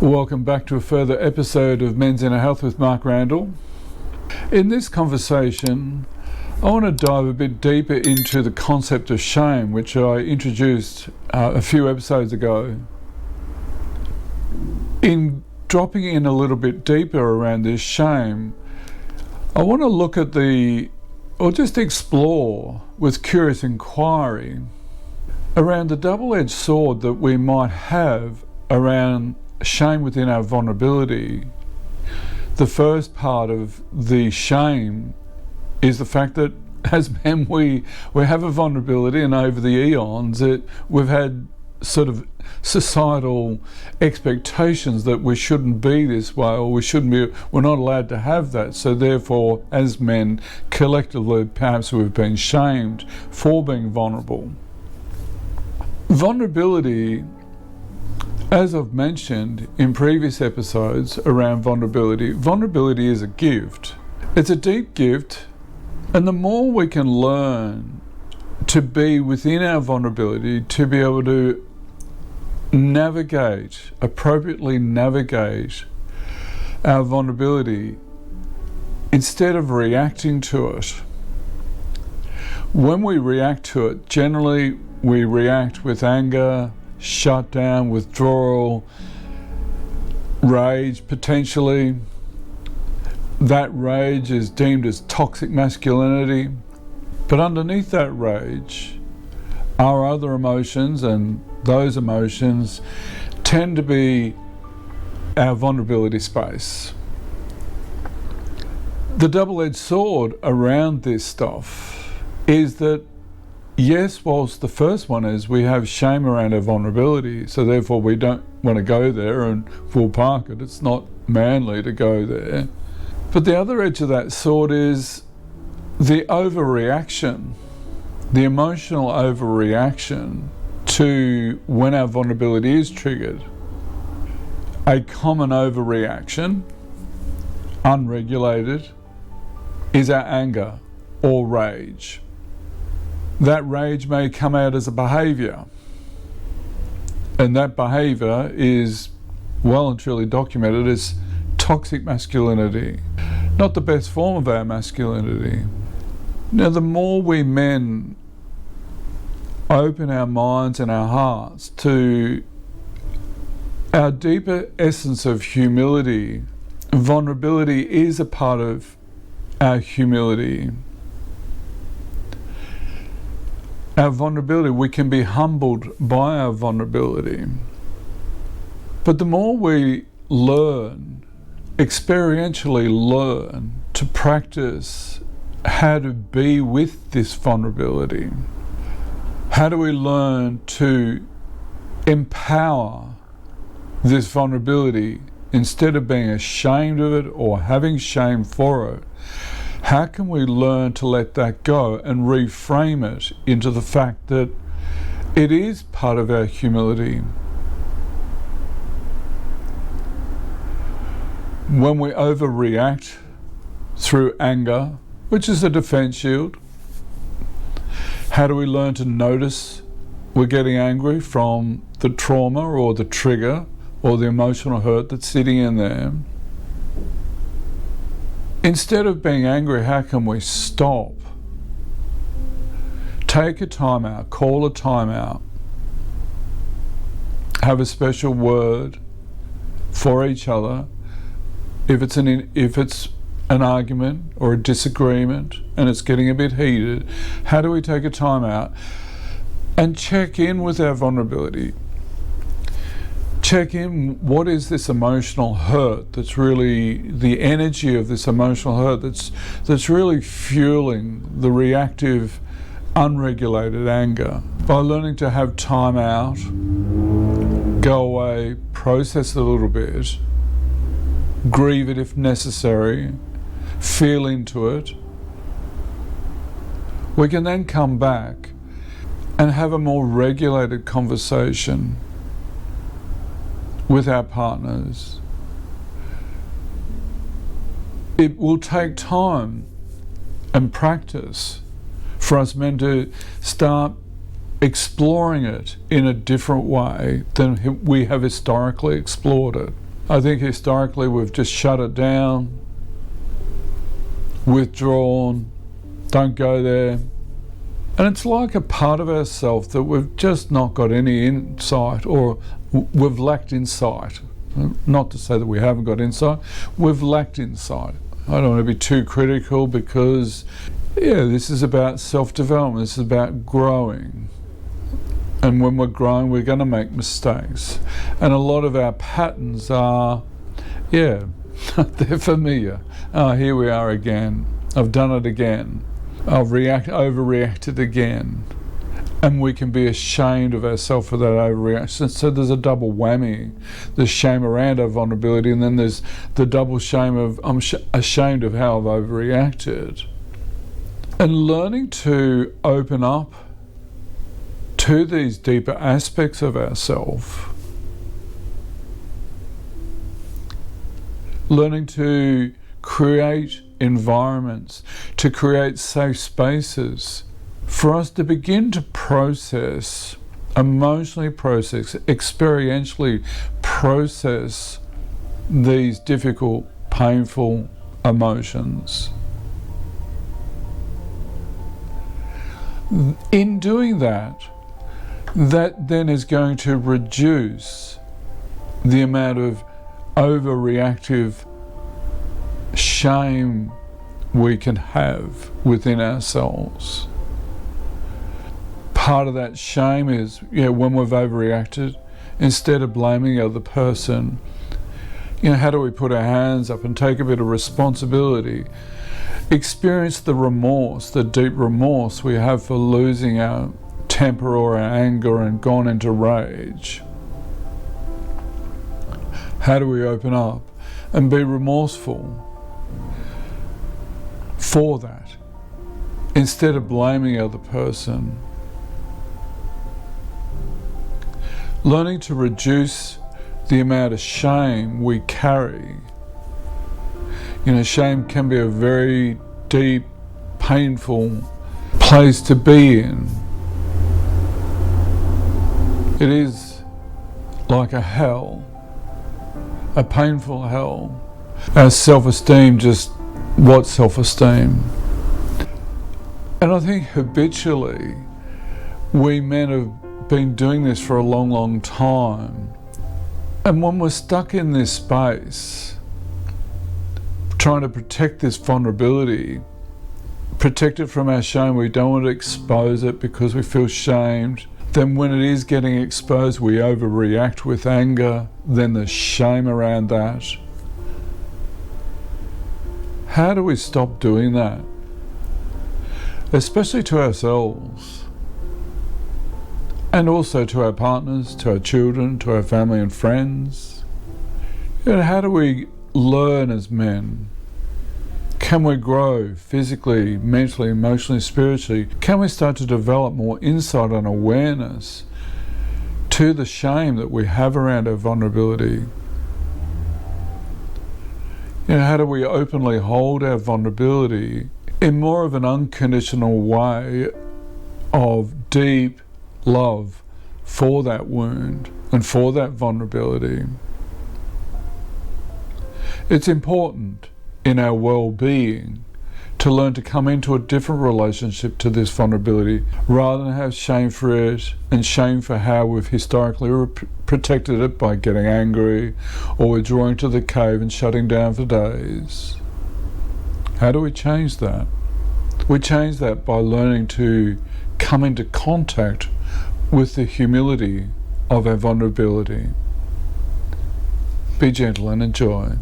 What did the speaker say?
Welcome back to a further episode of Men's Inner Health with Mark Randall. In this conversation, I want to dive a bit deeper into the concept of shame, which I introduced a few episodes ago. In dropping in a little bit deeper around this shame, I want to look at or just explore with curious inquiry around the double-edged sword that we might have around shame within our vulnerability. The first part of the shame is the fact that as men we have a vulnerability, and over the eons we've had sort of societal expectations that we shouldn't be this way, or we're not allowed to have that. So therefore, as men, collectively perhaps we've been shamed for being vulnerable. Vulnerability, as I've mentioned in previous episodes around vulnerability is a gift. It's a deep gift, and the more we can learn to be within our vulnerability, to be able to appropriately navigate our vulnerability instead of reacting to it. When we react to it, generally we react with anger, shutdown, withdrawal, rage potentially. That rage is deemed as toxic masculinity, but underneath that rage are other emotions, and those emotions tend to be our vulnerability space. The double-edged sword around this stuff is that, yes, whilst the first one is we have shame around our vulnerability, so therefore we don't want to go there and we'll park it. It's not manly to go there. But the other edge of that sword is the overreaction, the emotional overreaction to when our vulnerability is triggered. A common overreaction, unregulated, is our anger or rage. That rage may come out as a behaviour, and that behaviour is well and truly documented as toxic masculinity, not the best form of our masculinity. Now, the more we men open our minds and our hearts to our deeper essence of humility, vulnerability is a part of our humility. Our vulnerability, we can be humbled by our vulnerability. But the more we experientially learn to practice how to be with this vulnerability, how do we learn to empower this vulnerability instead of being ashamed of it or having shame for it? How can we learn to let that go and reframe it into the fact that it is part of our humility? When we overreact through anger, which is a defense shield, how do we learn to notice we're getting angry from the trauma or the trigger or the emotional hurt that's sitting in there? Instead of being angry, how can we stop? Take a time out, call a time out, have a special word for each other. If it's an argument or a disagreement and it's getting a bit heated, how do we take a time out and check in with our vulnerability? Check in, what is this emotional hurt that's really the energy of this emotional hurt that's really fueling the reactive, unregulated anger? By learning to have time out, go away, process it a little bit, grieve it if necessary, feel into it, we can then come back and have a more regulated conversation with our partners. It will take time and practice for us men to start exploring it in a different way than we have historically explored it. I think historically we've just shut it down, withdrawn, don't go there. And it's like a part of ourselves that we've just not got any insight, or we've lacked insight. Not to say that we haven't got insight, we've lacked insight. I don't want to be too critical because, this is about self-development, this is about growing. And when we're growing, we're going to make mistakes. And a lot of our patterns are, they're familiar. Oh, here we are again. I've done it again. I've overreacted again. And we can be ashamed of ourselves for that overreaction. So there's a double whammy. There's shame around our vulnerability, and then there's the double shame of I'm ashamed of how I've overreacted. And learning to open up to these deeper aspects of ourselves, learning to create environments, to create safe spaces for us to begin to process, emotionally process, experientially process these difficult, painful emotions. In doing that then is going to reduce the amount of overreactive shame we can have within ourselves. Part of that shame is, when we've overreacted, instead of blaming the other person, how do we put our hands up and take a bit of responsibility? Experience the remorse, the deep remorse we have for losing our temper or our anger and gone into rage. How do we open up and be remorseful for that, instead of blaming the other person? Learning to reduce the amount of shame we carry. Shame can be a very deep, painful place to be in. It is like a hell, a painful hell. Our self-esteem, what's self-esteem? And I think habitually, we men have been doing this for a long, long time. And when we're stuck in this space, trying to protect this vulnerability, protect it from our shame, we don't want to expose it because we feel shamed. Then when it is getting exposed, we overreact with anger, then there's shame around that. How do we stop doing that? Especially to ourselves, and also to our partners, to our children, to our family and friends. How do we learn as men? Can we grow physically, mentally, emotionally, spiritually? Can we start to develop more insight and awareness to the shame that we have around our vulnerability? How do we openly hold our vulnerability in more of an unconditional way of deep love for that wound and for that vulnerability? It's important in our well-being to learn to come into a different relationship to this vulnerability rather than have shame for it and shame for how we've historically protected it by getting angry or withdrawing to the cave and shutting down for days. How do we change that? We change that by learning to come into contact with the humility of our vulnerability. Be gentle and enjoy.